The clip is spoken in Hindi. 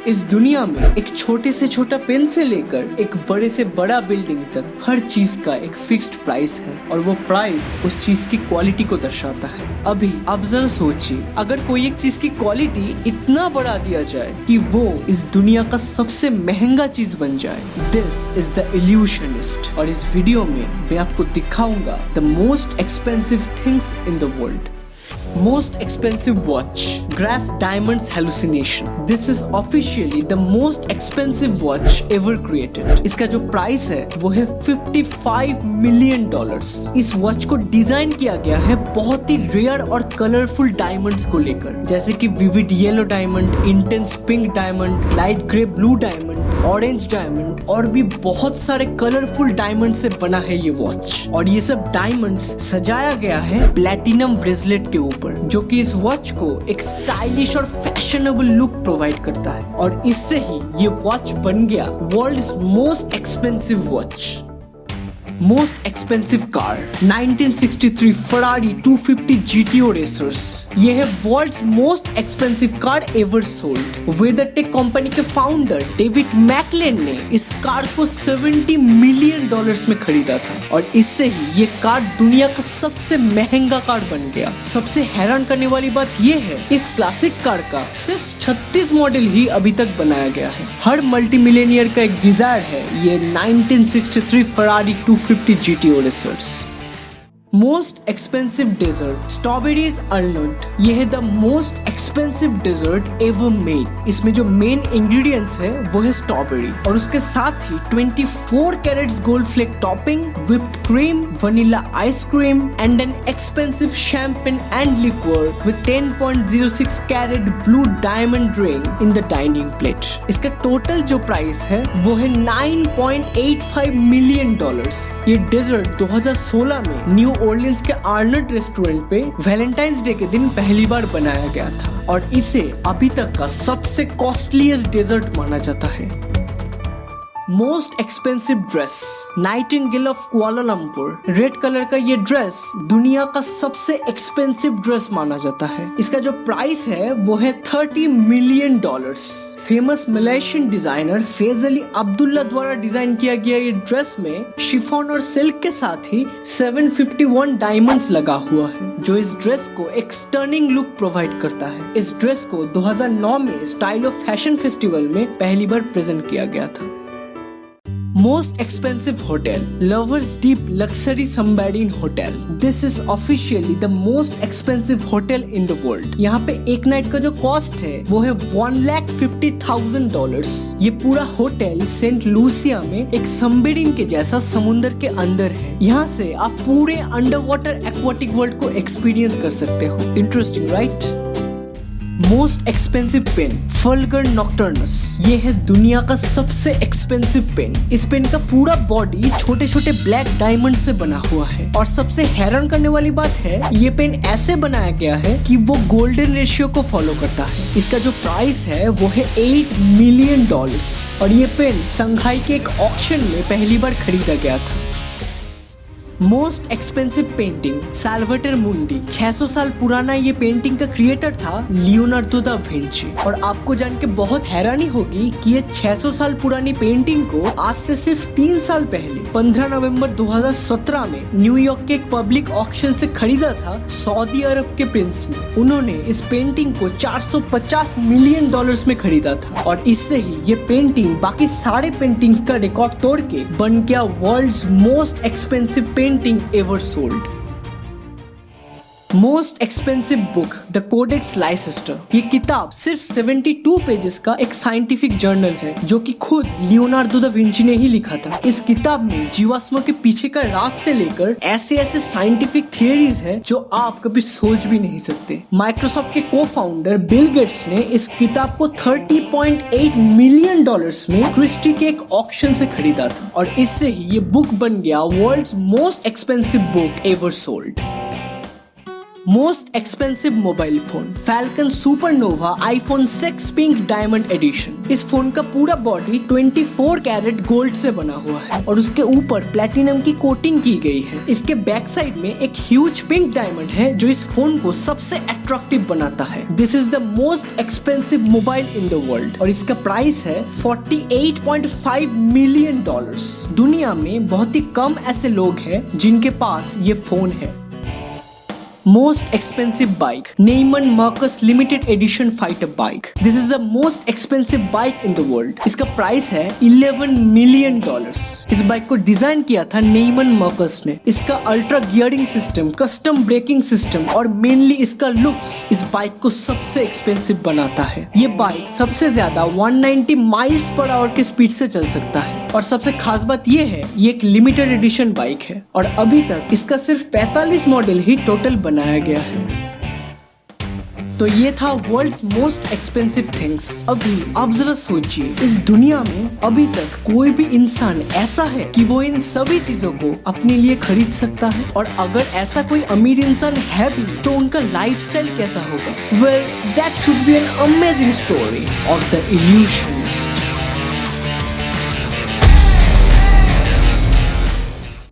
इस दुनिया में एक छोटे से छोटा पेन से लेकर एक बड़े से बड़ा बिल्डिंग तक हर चीज का एक फिक्स्ड प्राइस है और वो प्राइस उस चीज की क्वालिटी को दर्शाता है। अभी आप जरा सोचिए, अगर कोई एक चीज की क्वालिटी इतना बढ़ा दिया जाए कि वो इस दुनिया का सबसे महंगा चीज बन जाए। दिस इज द इल्यूशनिस्ट और इस वीडियो में मैं आपको दिखाऊंगा the most expensive things in the world. Most expensive watch, Graf Diamonds Hallucination. This is officially the most expensive watch ever created. इसका जो प्राइस है वो है $55 million। इस वॉच को डिजाइन किया गया है बहुत ही रेयर और कलरफुल डायमंड्स को लेकर, जैसे कि vivid yellow diamond, intense pink diamond, light grey blue diamond, orange diamond और भी बहुत सारे कलरफुल डायमंड से बना है ये वॉच। और ये सब डायमंड्स सजाया गया है प्लैटिनम ब्रेसलेट के ऊपर, जो कि इस वॉच को एक स्टाइलिश और फैशनेबल लुक प्रोवाइड करता है और इससे ही ये वॉच बन गया world's most expensive watch. Most expensive car 1963 Ferrari 250 GTO racers. ये है world's most expensive car ever sold. WeatherTech company के फाउंडर डेविड मैकलेन ने इस कार को $70 मिलियन में खरीदा था और इससे ही ये कार दुनिया का सबसे महंगा कार बन गया। सबसे हैरान करने वाली बात ये है, इस क्लासिक कार का सिर्फ 36 मॉडल ही अभी तक बनाया गया है। हर मल्टी मिलियनियर का एक डिजायर है ये 1963 Ferrari 250 GTO racers. Most expensive dessert strawberries Arnaud. ये है the most expensive dessert ever made. इसमें जो मेन इंग्रेडिएंट्स है वो है स्ट्रॉबेरी और उसके साथ ही 24 carats gold flake topping, whipped cream, vanilla ice cream and an expensive champagne and liqueur with 10.06 carat blue diamond ring in the dining plate. इसका टोटल जो प्राइस है वो है $9.85 मिलियन। ये डेजर्ट 2016 में न्यू ऑर्लियंस के आर्नट रेस्टोरेंट पे वैलेंटाइंस डे के दिन पहली बार बनाया गया था और इसे अभी तक का सबसे कॉस्टलीस्ट डेजर्ट माना जाता है। Most expensive dress Nightingale of Kuala Lumpur. Red colour का ये ड्रेस दुनिया का सबसे एक्सपेंसिव ड्रेस माना जाता है। इसका जो प्राइस है वो है $30 million. Famous Malaysian designer Faiz Ali Abdullah द्वारा डिजाइन किया गया ये ड्रेस में शिफॉन और सिल्क के साथ ही 751 डायमंड्स लगा हुआ है, जो इस ड्रेस को एक स्टर्निंग लुक प्रोवाइड करता है। इस ड्रेस को 2009 में स्टाइल ऑफ फैशन फेस्टिवल में पहली बार प्रेजेंट किया गया था। Most expensive hotel lovers deep luxury submarine hotel. This is officially the most expensive hotel in the world. यहाँ पे एक नाइट का जो कॉस्ट है वो है $1,50,000। ये पूरा होटल सेंट लूसिया में एक सबमरीन के जैसा समुंदर के अंदर है। यहाँ से आप पूरे अंडर वाटर एक्वाटिक वर्ल्ड को एक्सपीरियंस कर सकते हो। Interesting right? Most expensive pen Fulgor Nocturnus. ये है दुनिया का सबसे एक्सपेंसिव पेन। इस पेन का पूरा बॉडी छोटे छोटे ब्लैक डायमंड से बना हुआ है और सबसे हैरान करने वाली बात है ये पेन ऐसे बनाया गया है कि वो गोल्डन रेशियो को फॉलो करता है। इसका जो प्राइस है वो है $8 मिलियन और ये पेन संघाई के एक ऑक्शन में पहली बार खरीदा गया था। मोस्ट एक्सपेंसिव पेंटिंग साल्वाटर मुंडी। 600 साल पुराना ये पेंटिंग का क्रिएटर था लियोनार्डो दा विंची और आपको जान के बहुत हैरानी होगी कि ये 600 साल पुरानी पेंटिंग को आज से सिर्फ 3 साल पहले 15 नवंबर 2017 में न्यूयॉर्क के एक पब्लिक ऑक्शन से खरीदा था सऊदी अरब के प्रिंस ने। उन्होंने इस पेंटिंग को $450 मिलियन में खरीदा था और इससे ही ये पेंटिंग बाकी सारे पेंटिंग्स का रिकॉर्ड तोड़ के बन गया world's most expensive painting ever sold. Most expensive book the Codex Leicester. ये किताब सिर्फ 72 पेजेस का एक साइंटिफिक जर्नल है जो कि खुद लियोनार्डो दा विंची ने ही लिखा था। इस किताब में जीवाश्म के पीछे का राज से लेकर ऐसे ऐसे साइंटिफिक थियरीज है जो आप कभी सोच भी नहीं सकते। माइक्रोसॉफ्ट के को फाउंडर बिल गेट्स ने इस किताब को $30.8 मिलियन में क्रिस्टी के एक ऑक्शन से खरीदा था और इससे ही ये बुक बन गया world's most expensive book ever sold. Most expensive mobile phone Falcon Supernova iPhone 6 pink diamond edition. इस फोन का पूरा बॉडी 24 कैरेट गोल्ड से बना हुआ है और उसके ऊपर प्लेटिनम की कोटिंग की गई है। इसके बैक साइड में एक ह्यूज पिंक डायमंड है जो इस फोन को सबसे अट्रैक्टिव बनाता है। This is the most expensive mobile in the world और इसका प्राइस है $48.5 मिलियन। दुनिया में बहुत ही कम ऐसे लोग हैं जिनके पास ये फोन है। Most expensive bike, Neiman Marcus Limited Edition Fighter Bike. This is the most expensive bike in the world. इसका प्राइस है $11 मिलियन। इस बाइक को डिजाइन किया था नेइमन मार्कस ने। इसका ultra gearing system, custom braking system और मेनली इसका लुक्स इस बाइक को सबसे एक्सपेंसिव बनाता है। ये बाइक सबसे ज्यादा 190 माइल्स पर आवर के स्पीड से चल सकता है और सबसे खास बात ये है ये एक लिमिटेड एडिशन बाइक है और अभी तक इसका सिर्फ 45 मॉडल ही टोटल बनाया गया है। तो ये था वर्ल्ड्स मोस्ट एक्सपेंसिव थिंग्स। अभी आप जरा सोचिए, इस दुनिया में अभी तक कोई भी इंसान ऐसा है कि वो इन सभी चीजों को अपने लिए खरीद सकता है? और अगर ऐसा कोई अमीर इंसान है भी तो उनका लाइफस्टाइल कैसा होगा? Well, that should be an amazing story of the illusions